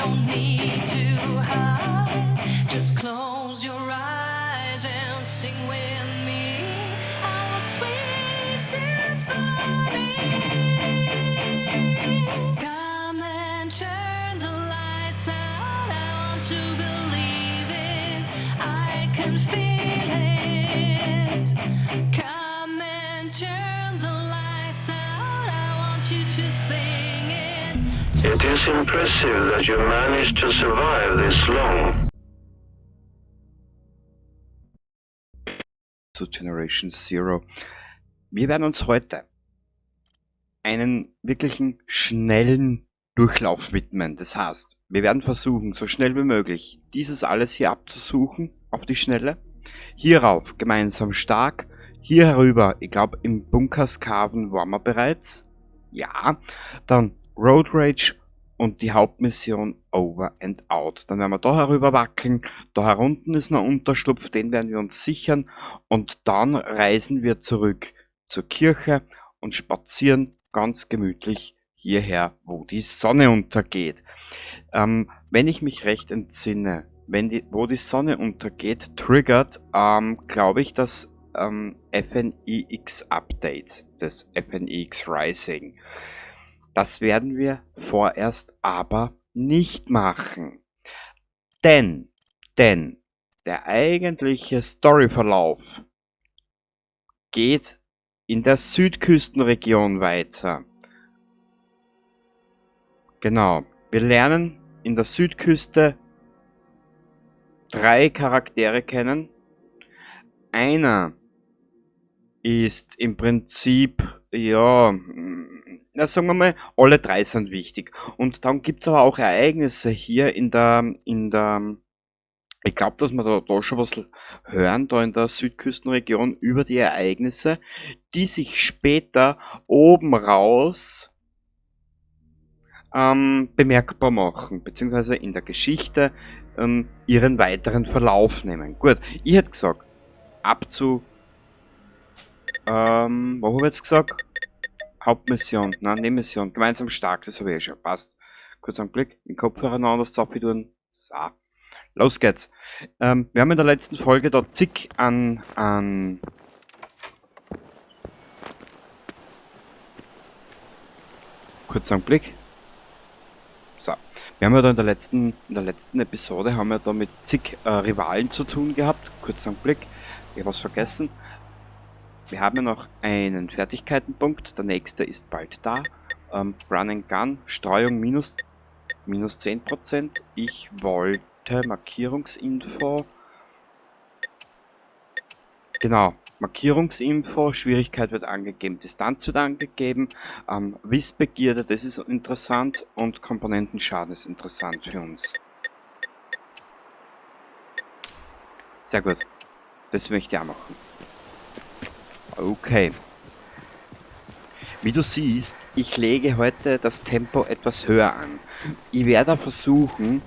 don't need to hide. Just close your eyes and sing with me our sweet symphony. Come and turn the lights out. I want to believe it. I can feel it. Come and turn the lights out. I want you to sing it. It is impressive that you managed to survive this long. Zu Generation Zero. Wir werden uns heute einen wirklichen schnellen Durchlauf widmen. Das heißt, wir werden versuchen, so schnell wie möglich dieses alles hier abzusuchen, auf die Schnelle. Hierauf gemeinsam stark. Hier herüber, ich glaube im Bunkerskaven waren wir bereits. Ja, dann Road Rage und die Hauptmission Over and Out. Dann werden wir da herüber wackeln. Da herunten ist noch Unterschlupf, den werden wir uns sichern. Und dann reisen wir zurück zur Kirche und spazieren ganz gemütlich hierher, wo die Sonne untergeht. Wenn ich mich recht entsinne, wo die Sonne untergeht, triggert, glaube ich, das FNIX Update, das FNIX Rising. Das werden wir vorerst aber nicht machen. Denn der eigentliche Storyverlauf geht in der Südküstenregion weiter. Genau, wir lernen in der Südküste 3 Charaktere kennen. Einer ist im Prinzip, ja, sagen wir mal, alle 3 sind wichtig. Und dann gibt's aber auch Ereignisse hier in der ich glaube, dass wir da schon was hören, da in der Südküstenregion über die Ereignisse, die sich später oben raus bemerkbar machen, beziehungsweise in der Geschichte ihren weiteren Verlauf nehmen. Gut, ich hätte gesagt, ab zu wo habe ich jetzt gesagt? Hauptmission, nein, Nebenmission, gemeinsam stark, das habe ich schon, passt. Kurz einen Blick, den Kopfhörer noch anders zappi tun. So, los geht's. Wir haben in der letzten Folge da zig an kurz einen Blick. So, wir haben ja da in der letzten Episode haben wir da mit zig Rivalen zu tun gehabt. Kurz einen Blick, ich habe was vergessen. Wir haben ja noch einen Fertigkeitenpunkt, der nächste ist bald da. Run and Gun, Streuung minus 10%. Ich wollte Markierungsinfo. Genau, Markierungsinfo, Schwierigkeit wird angegeben, Distanz wird angegeben, Wissbegierde, das ist interessant und Komponentenschaden ist interessant für uns. Sehr gut, das möchte ich auch machen. Okay. Wie du siehst, ich lege heute das Tempo etwas höher an. Ich werde versuchen,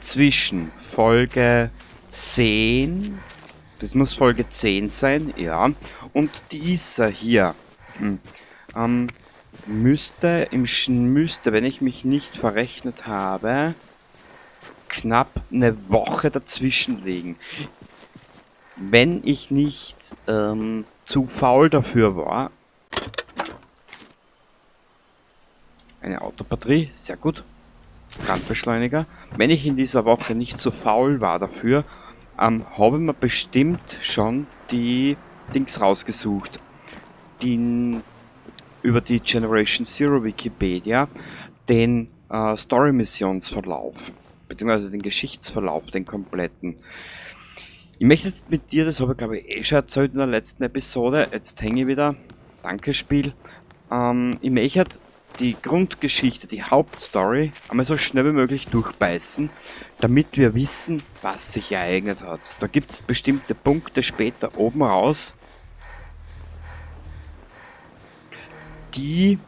zwischen Folge 10, das muss Folge 10 sein, ja, und dieser hier, müsste, wenn ich mich nicht verrechnet habe, knapp eine Woche dazwischen liegen. Wenn ich nicht zu faul dafür war. Eine Autobatterie, sehr gut. Brandbeschleuniger. Wenn ich in dieser Woche nicht so faul war dafür, habe ich mir bestimmt schon die Dings rausgesucht. Über die Generation Zero Wikipedia den Story-Missionsverlauf, beziehungsweise den Geschichtsverlauf, den kompletten. Ich möchte jetzt mit dir, das habe ich glaube ich schon erzählt in der letzten Episode, jetzt hänge ich wieder, danke Spiel, ich möchte die Grundgeschichte, die Hauptstory einmal so schnell wie möglich durchbeißen, damit wir wissen, was sich ereignet hat. Da gibt es bestimmte Punkte später oben raus, die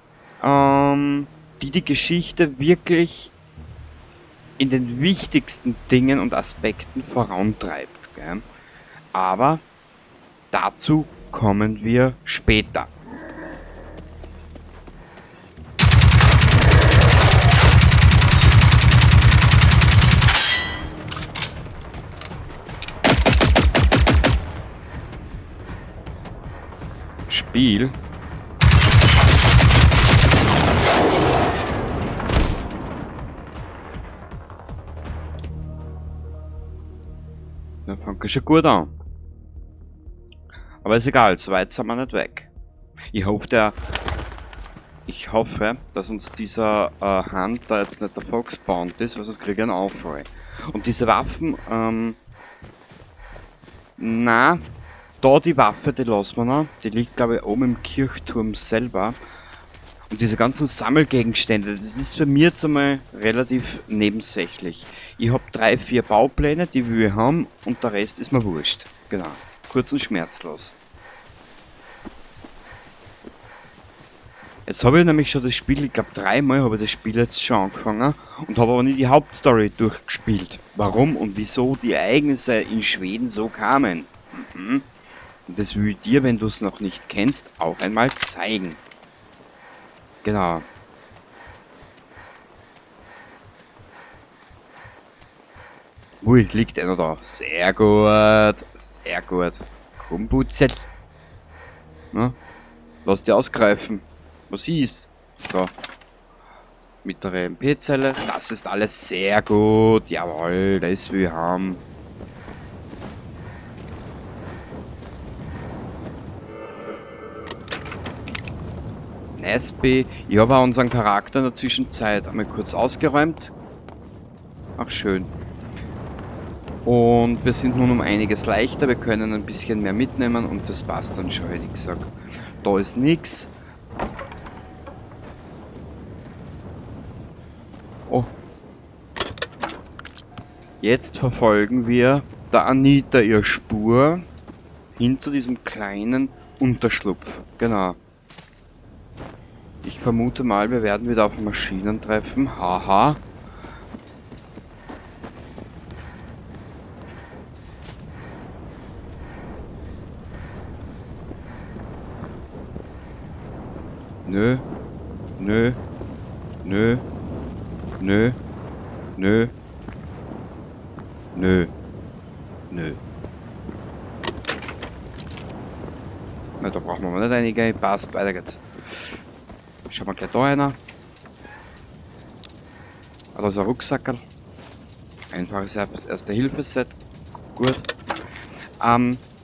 die Geschichte wirklich in den wichtigsten Dingen und Aspekten vorantreibt. Gell? Aber dazu kommen wir später. Spiel. Da fängt schon gut an. Aber ist egal, so weit sind wir nicht weg. Ich hoffe, dass uns dieser Hunter jetzt nicht davor gespawnt ist, weil sonst kriege ich einen Aufruhr. Und diese Waffen, na, da die Waffe, die lassen wir noch. Die liegt, glaube ich, oben im Kirchturm selber. Und diese ganzen Sammelgegenstände, das ist für mir jetzt einmal relativ nebensächlich. Ich habe 3, 4 Baupläne, die wir haben, und der Rest ist mir wurscht. Genau. Kurz und schmerzlos. Jetzt habe ich nämlich schon das Spiel, ich glaube 3-mal habe ich das Spiel jetzt schon angefangen und habe aber nie die Hauptstory durchgespielt. Warum und wieso die Ereignisse in Schweden so kamen. Und das will ich dir, wenn du es noch nicht kennst, auch einmal zeigen. Genau. Ui, liegt einer da. Sehr gut. Sehr gut. Komm, Butzel. Na, lass dich ausgreifen. Was ist? Da. Mit der MP-Zelle. Das ist alles sehr gut. Jawohl, das will ich haben. Nesby. Ich habe auch unseren Charakter in der Zwischenzeit einmal kurz ausgeräumt. Ach, schön. Und wir sind nun um einiges leichter. Wir können ein bisschen mehr mitnehmen und das passt dann schon, hätte ich gesagt. Da ist nichts. Oh. Jetzt verfolgen wir der Anita ihre Spur hin zu diesem kleinen Unterschlupf. Genau. Ich vermute mal, wir werden wieder auf Maschinen treffen. Haha. Nö. Nö. Nö. Nö. Nö. Nö. Nö. Na, da brauchen wir mal nicht einige. Passt, weiter geht's. Schauen wir gleich da einer. Da ist ein Rucksackerl. Einfaches Erste-Hilfe-Set. Gut.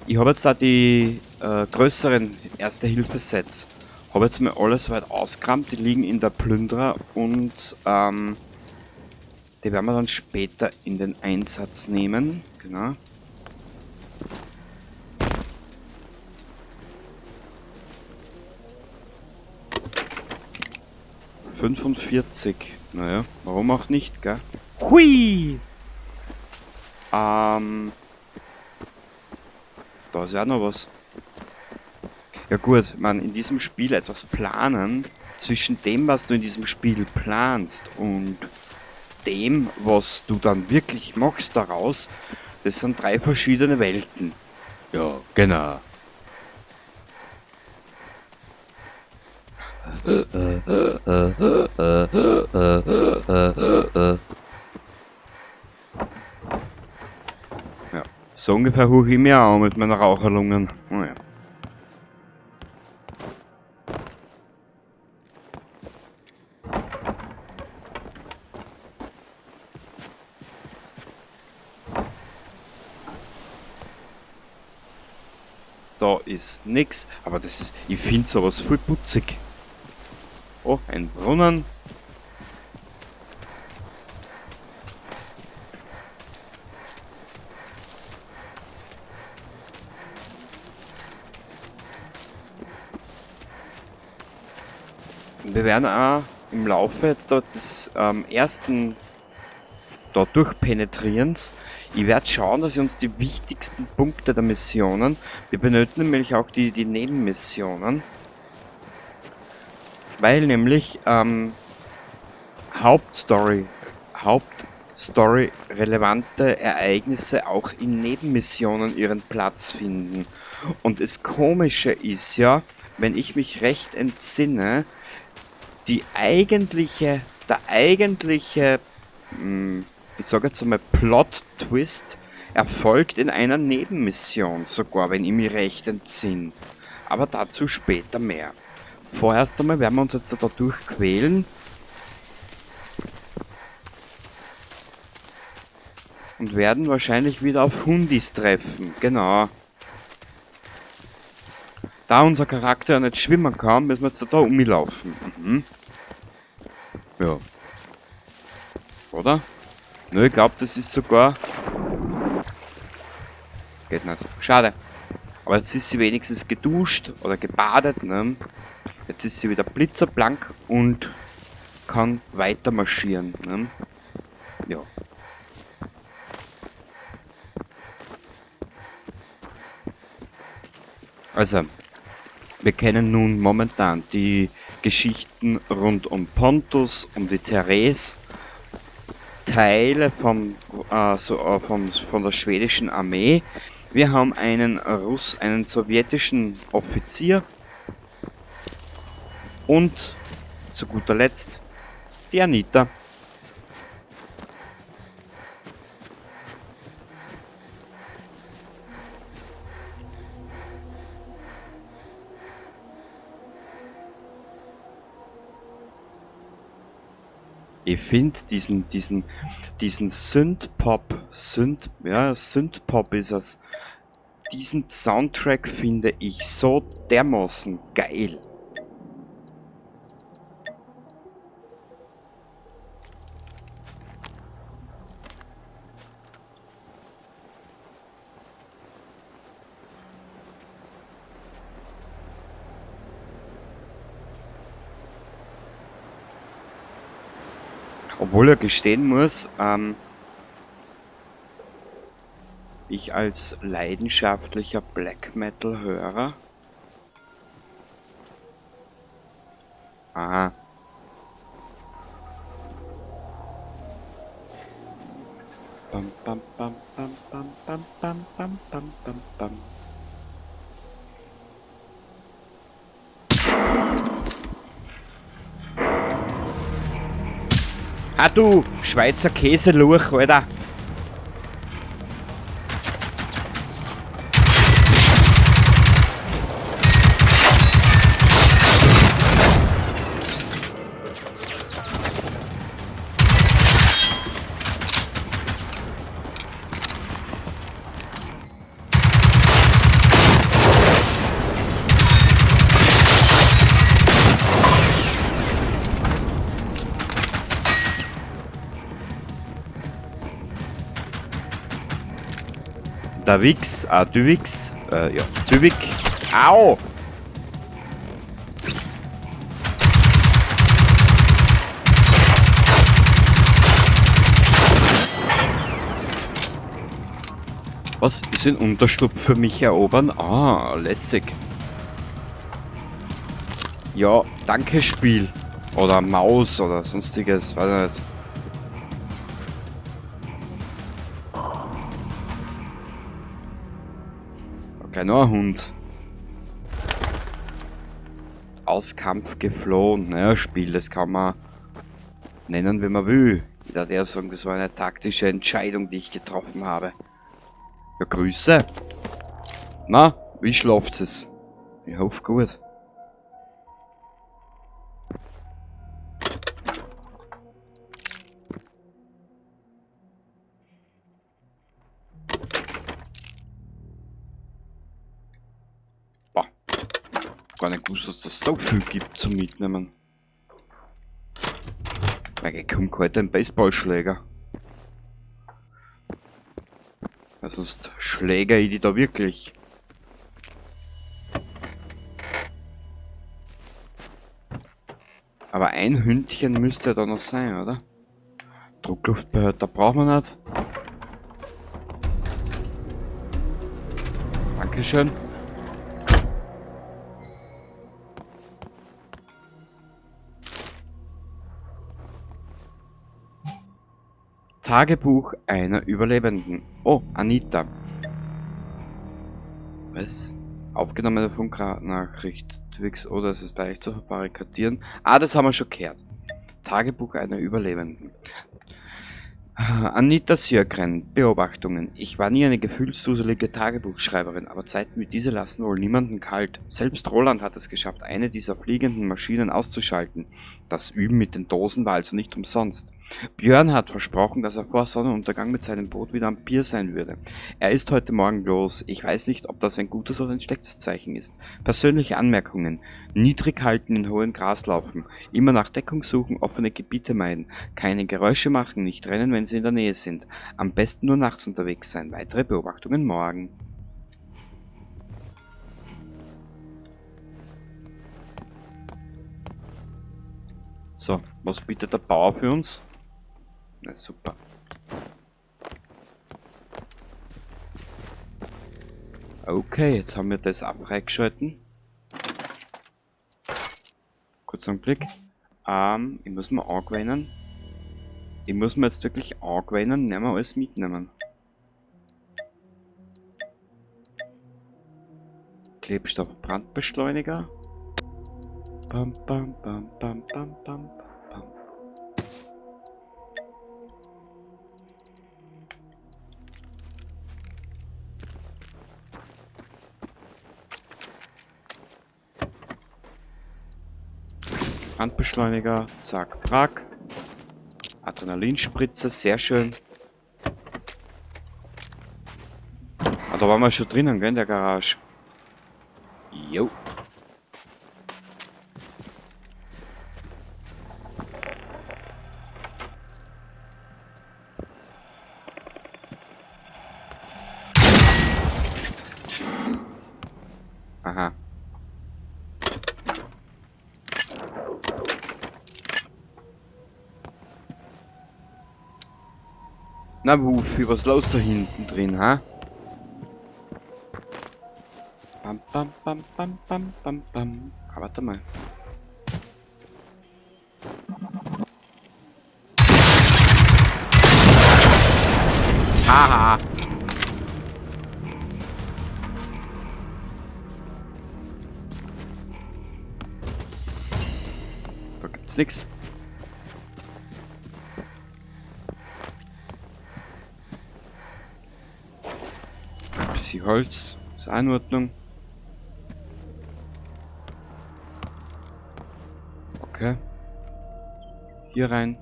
Ich habe jetzt da die größeren Erste-Hilfe-Sets. Habe jetzt mal alles weit ausgerammt. Die liegen in der Plünderer und die werden wir dann später in den Einsatz nehmen. Genau. ...45. Naja, warum auch nicht, gell? Hui! Da ist ja auch noch was. Ja gut, man, in diesem Spiel etwas planen, zwischen dem, was du in diesem Spiel planst und dem, was du dann wirklich machst daraus, das sind 3 verschiedene Welten. Ja, genau. Ja, so ungefähr hoch ich mir auch mit meinen Raucherlungen. Oh ja. Da ist nix, aber das ist, ich finde sowas voll putzig. Oh, ein Brunnen. Wir werden auch im Laufe jetzt dort des ersten dort durchpenetrierens. Ich werde schauen, dass ich uns die wichtigsten Punkte der Missionen, wir benötigen nämlich auch die Nebenmissionen, weil nämlich Hauptstory relevante Ereignisse auch in Nebenmissionen ihren Platz finden. Und das Komische ist ja, wenn ich mich recht entsinne, der eigentliche, ich sage jetzt einmal Plot-Twist erfolgt in einer Nebenmission, sogar wenn ich mich recht entsinne. Aber dazu später mehr. Vorerst einmal werden wir uns jetzt da durchquälen. Und werden wahrscheinlich wieder auf Hundis treffen. Genau. Da unser Charakter ja nicht schwimmen kann, müssen wir jetzt da umlaufen. Mhm. Ja. Oder? Nö, ich glaube, das ist sogar... Geht nicht. Schade. Aber jetzt ist sie wenigstens geduscht oder gebadet. Ne? Jetzt ist sie wieder blitzerblank und kann weiter marschieren. Ne? Ja. Also, wir kennen nun momentan die Geschichten rund um Pontus, um die Therese, Teile von der schwedischen Armee. Wir haben einen sowjetischen Offizier und zu guter Letzt die Anita. Ich finde diesen Synthpop ist es. Diesen Soundtrack finde ich so dermaßen geil. Obwohl er gestehen muss, ich als leidenschaftlicher Black Metal Hörer. Aha. Bam bam bam bam bam bam bam bam bam bam bam. Ah du, Schweizer Käseluch, Alter. Der Wix, Düwix, ja, Düwig. Au! Was ist ein Unterschlupf für mich erobern? Ah, lässig. Ja, danke Spiel. Oder Maus oder sonstiges, weiß ich nicht. Okay, nur ein Hund. Aus Kampf geflohen. Naja, Spiel, das kann man nennen, wie man will. Jeder der sagen, das war eine taktische Entscheidung, die ich getroffen habe. Ja, Grüße. Na, wie schlaft es? Ich hoffe gut. Boah. Gar nicht gewusst, dass das so viel gibt zum Mitnehmen. Ich komme heute ein Baseballschläger. Weil sonst schläge ich die da wirklich. Aber ein Hündchen müsste ja da noch sein, oder? Druckluftbehälter brauchen wir nicht. Dankeschön. Tagebuch einer Überlebenden. Oh, Anita. Was? Aufgenommene Funknachricht. Oh, das ist leicht zu verbarrikadieren. Ah, das haben wir schon gehört. Tagebuch einer Überlebenden. Anita Sjögren, Beobachtungen. Ich war nie eine gefühlsduselige Tagebuchschreiberin, aber Zeiten wie diese lassen wohl niemanden kalt. Selbst Roland hat es geschafft, eine dieser fliegenden Maschinen auszuschalten. Das Üben mit den Dosen war also nicht umsonst. Björn hat versprochen, dass er vor Sonnenuntergang mit seinem Boot wieder am Pier sein würde. Er ist heute Morgen los. Ich weiß nicht, ob das ein gutes oder ein schlechtes Zeichen ist. Persönliche Anmerkungen. Niedrig halten, in hohem Gras laufen. Immer nach Deckung suchen, offene Gebiete meiden. Keine Geräusche machen, nicht rennen, wenn sie in der Nähe sind. Am besten nur nachts unterwegs sein. Weitere Beobachtungen morgen. So, was bietet der Bauer für uns? Na super. Okay, jetzt haben wir das auch freigeschalten. Kurz einen Blick. Ich muss mir angewöhnen. Ich muss mir jetzt wirklich angewöhnen, nicht mehr alles mitnehmen. Klebstoff, Brandbeschleuniger. Bam, bam, bam, bam, bam, bam, bam. Brandbeschleuniger, zack, brack. Adrenalinspritze, sehr schön. Ah, da waren wir schon drinnen, gell, in der Garage. Jo. Aha. Na Wufi, was ist los da hinten drin, ha? Bam, bam, bam, bam, bam, bam, bam. Ah, warte mal. Haha. Da gibt's nix. Ein bisschen Holz. Ist auch in Ordnung. Okay. Hier rein.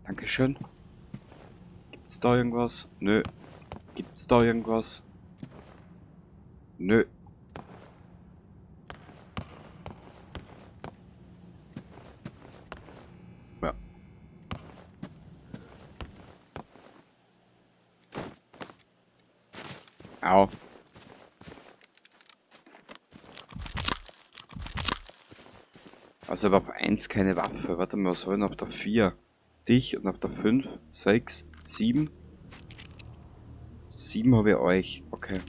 Dankeschön. Gibt's da irgendwas? Nö. Gibt's da irgendwas? Nö. Ja. Au. Also aber auf 1 keine Waffe. Warte mal, was habe ich denn auf der 4? Dich und auf der 5, 6, 7. 7 habe ich euch. Okay.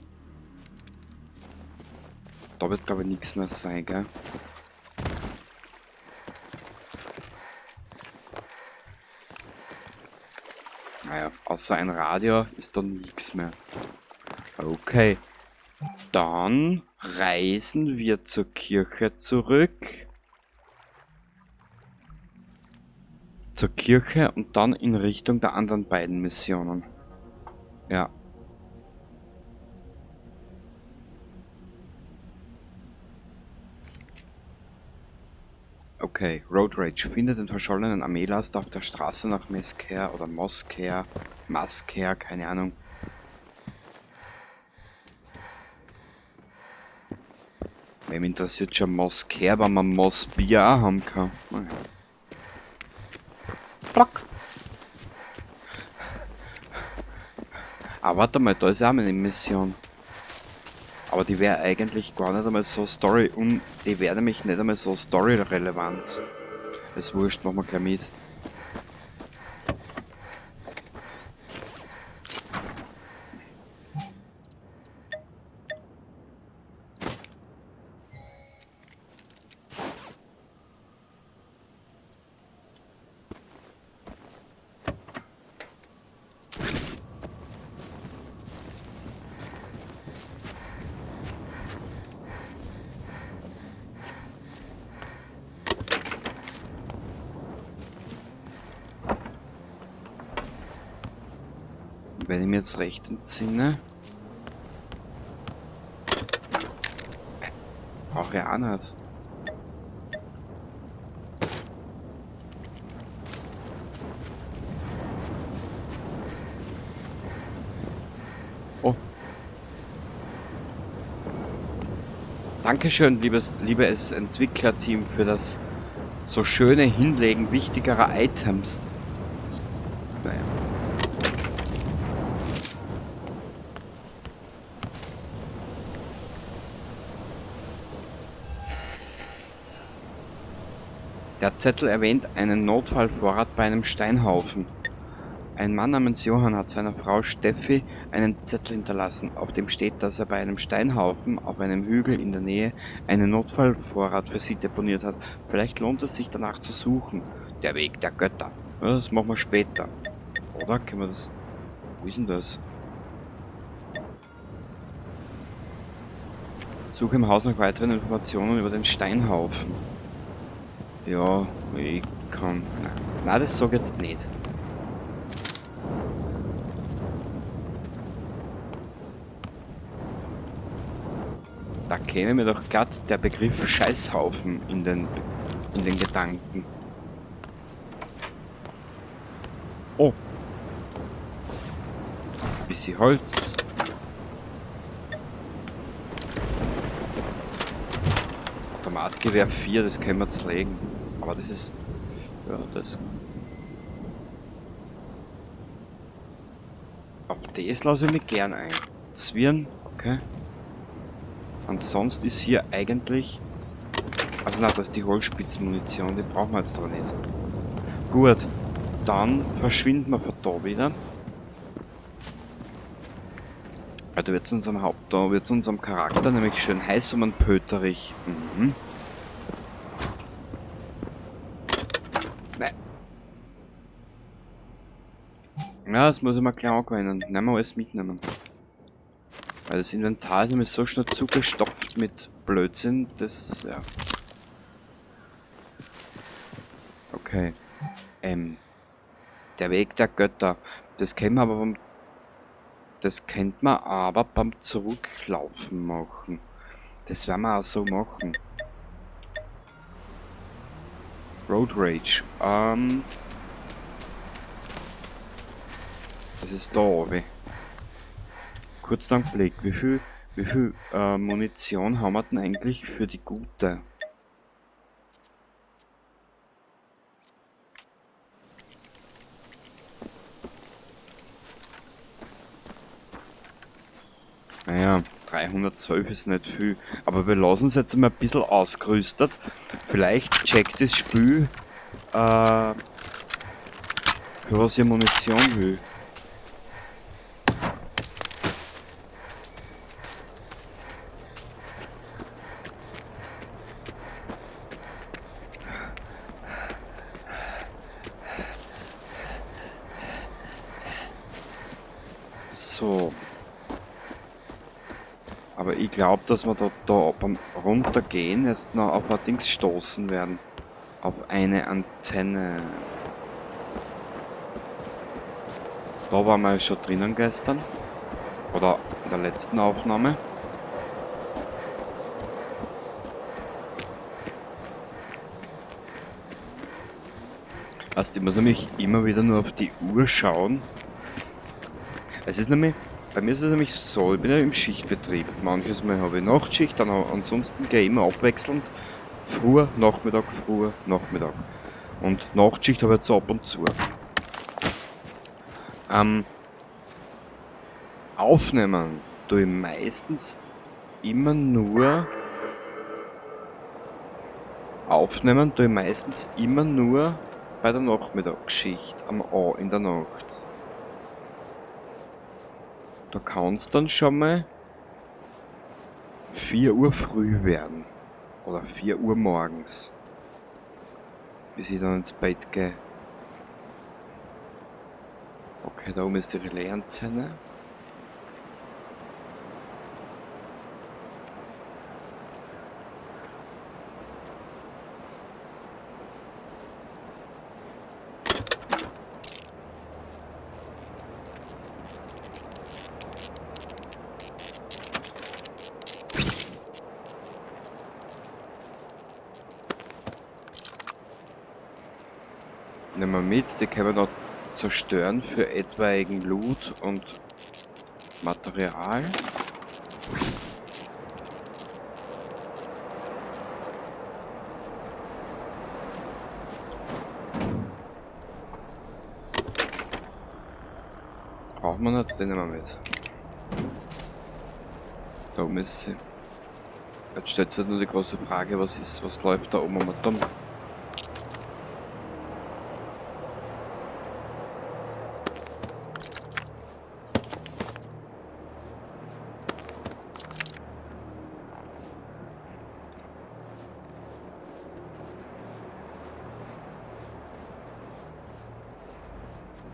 Da wird glaube ich nichts mehr sein, gell? Naja, außer ein Radio ist da nichts mehr. Okay. Dann reisen wir zur Kirche zurück. Zur Kirche und dann in Richtung der anderen beiden Missionen. Ja. Okay, Road Rage. Finde den verschollenen Armeelast auf der Straße nach Mesker oder Mosker, Masker, keine Ahnung. Wem interessiert schon Mosker, wenn man Mosbier auch haben kann? Naja. Block. Ah, warte mal, da ist auch eine Mission. Aber die wäre eigentlich gar nicht einmal so Story und die wäre nämlich nicht einmal so Story-relevant. Ist wurscht, machen wir gleich mit. Wenn ich mir jetzt recht entsinne. Brauche ich auch nicht. Oh. Dankeschön, liebes Entwicklerteam, für das so schöne Hinlegen wichtigerer Items. Naja. Der Zettel erwähnt einen Notfallvorrat bei einem Steinhaufen. Ein Mann namens Johann hat seiner Frau Steffi einen Zettel hinterlassen, auf dem steht, dass er bei einem Steinhaufen auf einem Hügel in der Nähe einen Notfallvorrat für sie deponiert hat. Vielleicht lohnt es sich danach zu suchen. Der Weg der Götter. Ja, das machen wir später. Oder? Können wir das... Wo ist denn das? Suche im Haus nach weiteren Informationen über den Steinhaufen. Ja, ich kann... Nein, das sag ich jetzt nicht. Da käme mir doch glatt der Begriff Scheißhaufen in den Gedanken. Oh. Bisschen Holz. Automatgewehr 4, das können wir jetzt legen. Aber das ist... Ja, das... Auf das lasse ich mich gern ein. Zwirn, okay. Ansonsten ist hier eigentlich... Also na, das ist die Holzspitzenmunition, die brauchen wir jetzt aber nicht. Gut, dann verschwinden wir von da wieder. Weil da wird es unserem Charakter nämlich schön heiß und pöterig. Mhm. Nein. Ja, das muss ich mal klar angewöhnen. Nehmen wir alles mitnehmen. Weil das Inventar ist nämlich so schnell zugestopft mit Blödsinn, das, ja. Okay. Der Weg der Götter. Das kennt man aber beim Zurücklaufen machen. Das werden wir auch so machen. Road Rage. Das ist da oben. Kurz einen Blick. Wie viel Munition haben wir denn eigentlich für die gute? Naja, 312 ist nicht viel. Aber wir lassen es jetzt mal ein bisschen ausgerüstet. Vielleicht checkt das Spiel, für was ihr Munition will. So. Aber ich glaube, dass wir da beim Runtergehen jetzt noch auf ein Dings stoßen werden. Auf eine Antenne. Da waren wir schon drinnen gestern. Oder in der letzten Aufnahme. Also ich muss nämlich immer wieder nur auf die Uhr schauen. Es ist nämlich, bei mir ist es nämlich so, ich bin ja im Schichtbetrieb. Manches Mal habe ich Nachtschicht, dann ansonsten gehe ich immer abwechselnd. Früh, Nachmittag, früh, Nachmittag. Und Nachtschicht habe ich jetzt ab und zu. Aufnehmen tue ich meistens immer nur bei der Nachmittagsschicht in der Nacht. Da kann es dann schon mal 4 Uhr früh werden. Oder 4 Uhr morgens. Bis ich dann ins Bett gehe. Okay, da oben ist die Relais-Antenne. Nehmen wir mit, die können wir noch zerstören für etwaigen Loot und Material. Brauchen wir nicht, den nehmen wir mit. Da oben ist sie. Jetzt stellt sich nur die große Frage, was läuft da oben am Atom?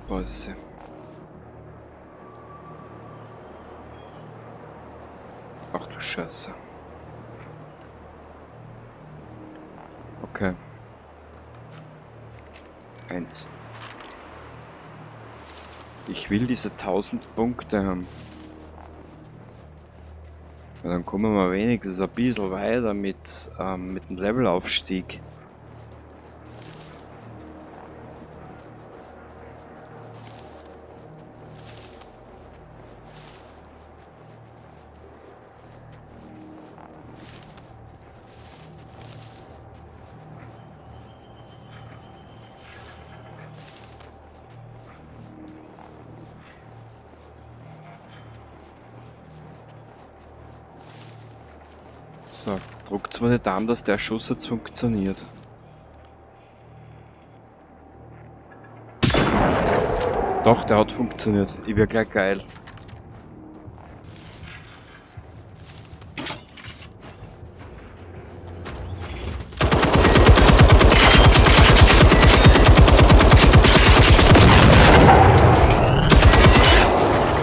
Da ist sie. Ach du Scheiße. Okay. 1. Ich will diese 1000 Punkte haben. Ja, dann kommen wir wenigstens ein bisschen weiter mit dem Levelaufstieg. So, druckt's mir die Daumen, dass der Schuss jetzt funktioniert. Doch, der hat funktioniert. Ich wär gleich geil.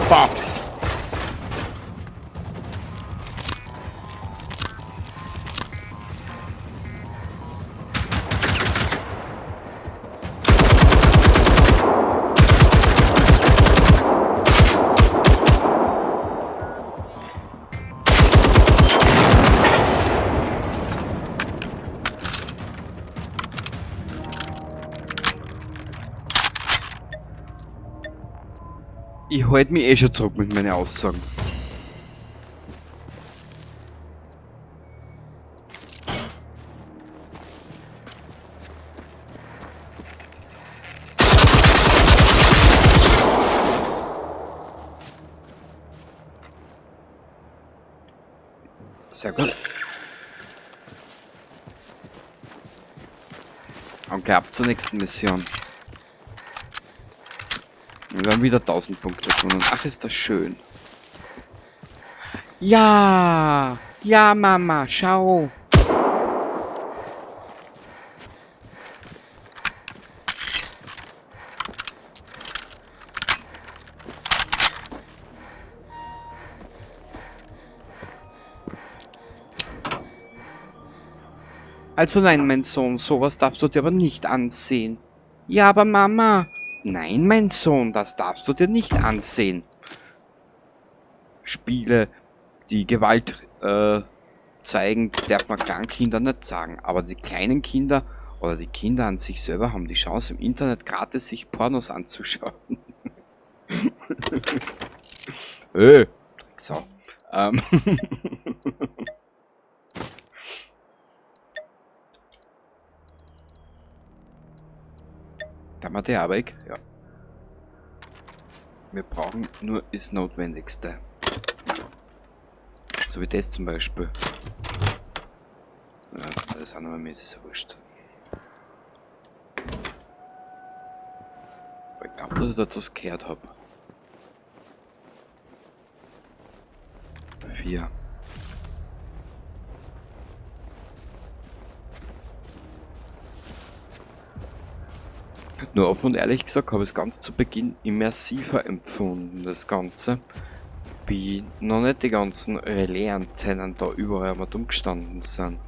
Bah! Ich halte mich eh schon zurück mit meinen Aussagen. Sehr gut. Und gleich ab zur nächsten Mission. Wir haben wieder 1000 Punkte gewonnen. Ach, ist das schön. Ja! Ja, Mama, schau! Also nein, mein Sohn, sowas darfst du dir aber nicht ansehen. Ja, aber Mama... Nein, mein Sohn, das darfst du dir nicht ansehen. Spiele, die Gewalt zeigen, darf man kleinen Kindern nicht sagen. Aber die kleinen Kinder oder die Kinder an sich selber haben die Chance, im Internet gratis sich Pornos anzuschauen. Drecksau. Da haben wir die Arbeit, ja. Wir brauchen nur das Notwendigste. So wie das zum Beispiel. Ja, das haben wir mit, ist ja wurscht. Ich glaube, dass ich da etwas gehört habe. 4. Nur offen und ehrlich gesagt habe ich es ganz zu Beginn immersiver empfunden, das Ganze. Wie noch nicht die ganzen Relais-Antennen da überall einmal dumm gestanden sind.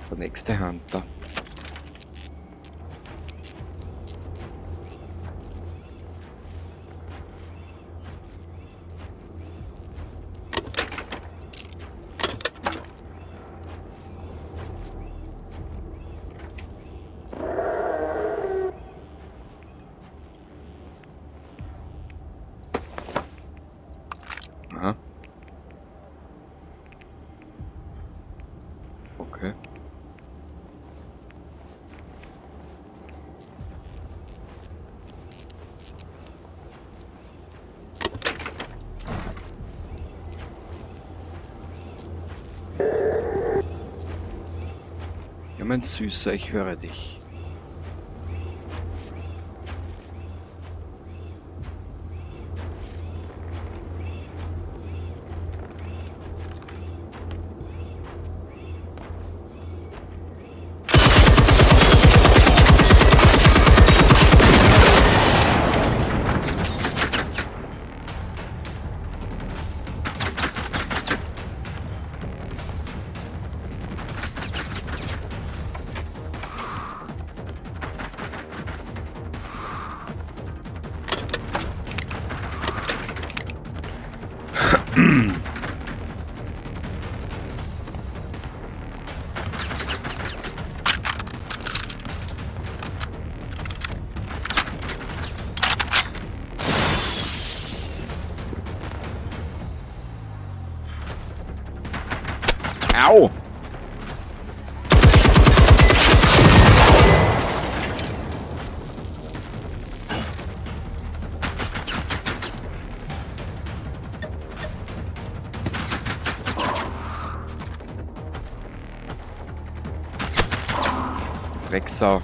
Der nächste Hunter. Aha. Okay. Ja, mein Süßer, ich höre dich. Au! Drecksau.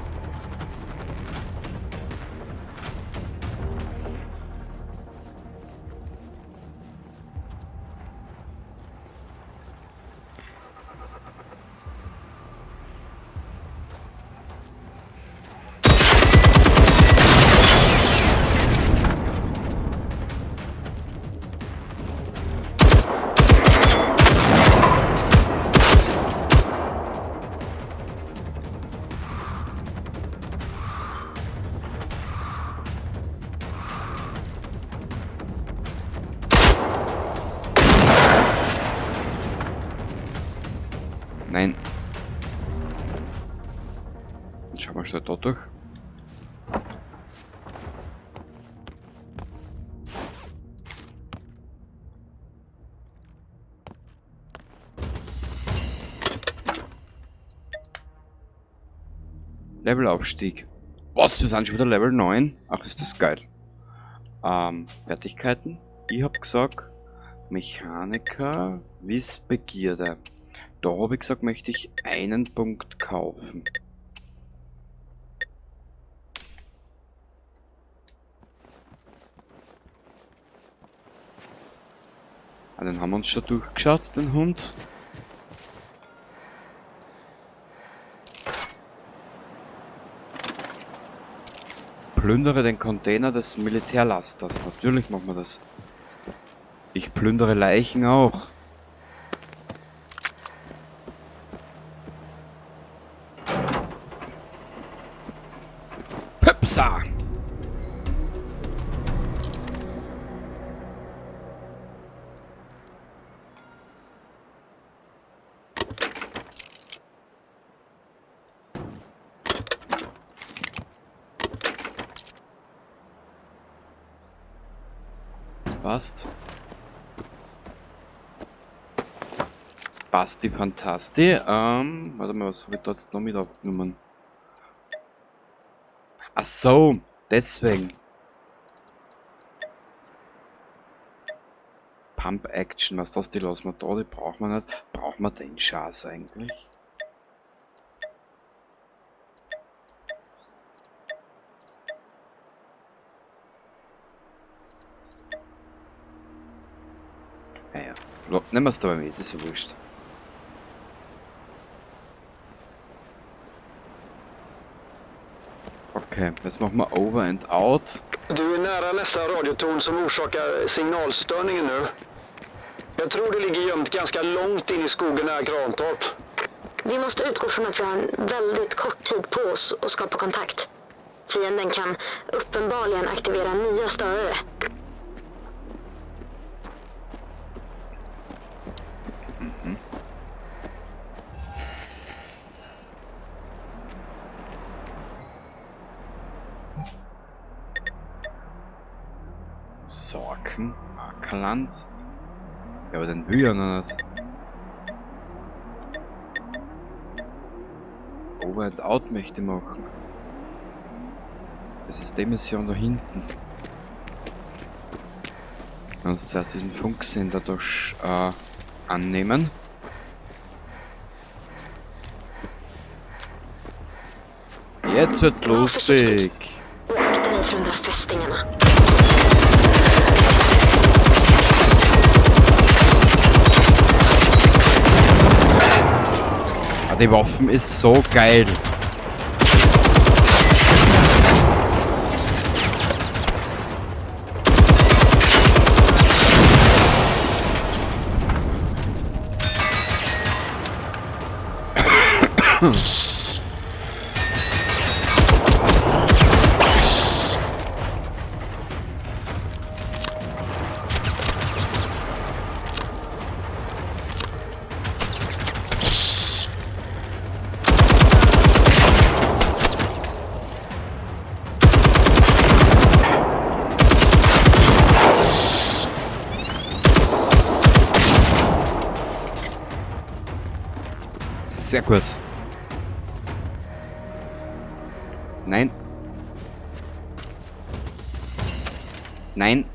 Nein. Schau mal schnell da durch. Levelaufstieg. Was? Wir sind schon wieder Level 9? Ach, ist das geil. Fertigkeiten. Ich hab gesagt, Mechaniker, Wissbegierde. Da habe ich gesagt, möchte ich einen Punkt kaufen. Ah, den haben wir uns schon durchgeschaut, den Hund. Plündere den Container des Militärlasters. Natürlich machen wir das. Ich plündere Leichen auch. Pöpsa! Passt. Basti Fantasti. Warte mal, was habe ich da jetzt noch mit aufgenommen? Ach so, deswegen. Pump Action, was das, die lassen wir da, die brauchen wir nicht. Brauchen wir den Schatz eigentlich? Naja, nehmen wir es dabei mit, das ist ja wurscht. Okay, jetzt machen wir Over and Out. Du är nära nästa radiotorn som orsakar signalstörningen nu. Jag tror det ligger gömt ganska långt in i skogen nära Grantorp. Vi måste utgå från att vi har en väldigt kort tid på oss att skapa kontakt. Fienden kan uppenbarligen aktivera nya störare. Sorken, Ackerland. Ja, aber den will ich ja noch nicht. Over and Out möchte ich machen. Das ist die Mission da hinten. Uns zuerst diesen Funksender da annehmen. Jetzt wird's lustig. Och akta dig för de där fästingarna. Ah, die Waffen ist so geil. Sehr gut. Nein. Nein.